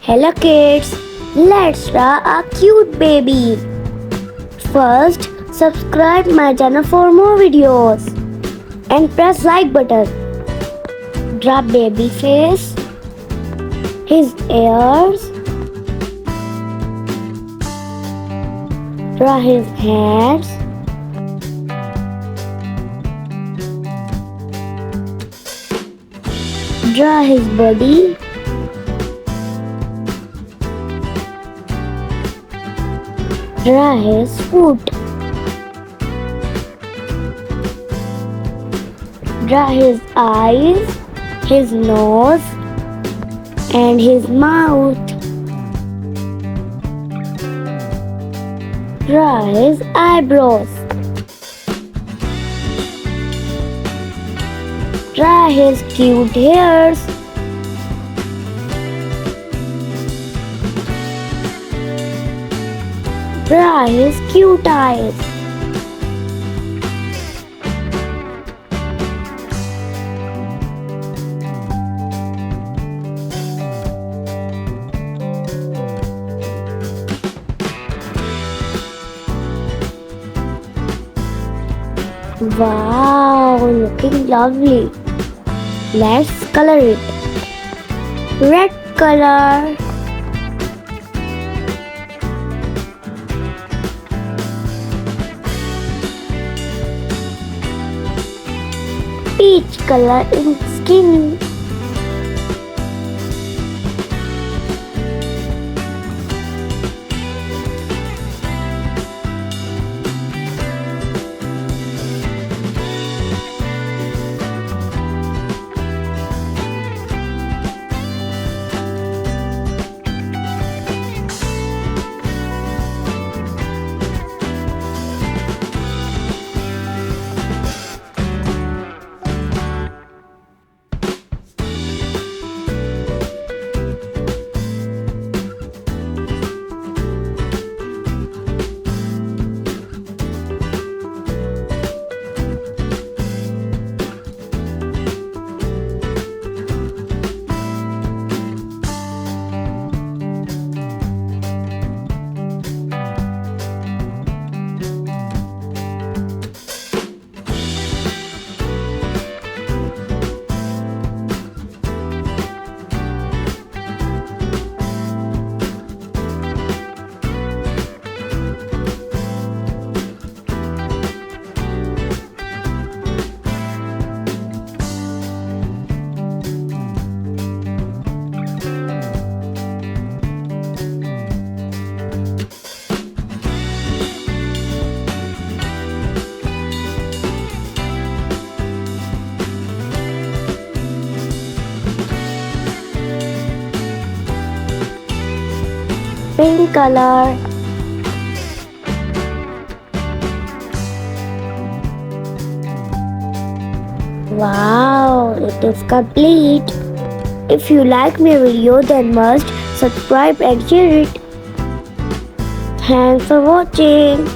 Hello kids, let's draw a cute baby. First, subscribe my channel for more videos and press like button. Draw baby face, his ears, draw his hands, draw his body, draw his foot, draw his eyes, his nose and his mouth, draw his eyebrows, draw his cute hairs, draw his cute eyes. Wow, looking lovely. Let's color it. Red color, peach color in skin, pink color, wow, it is complete. If you like my video, then must subscribe and share it. Thanks for watching.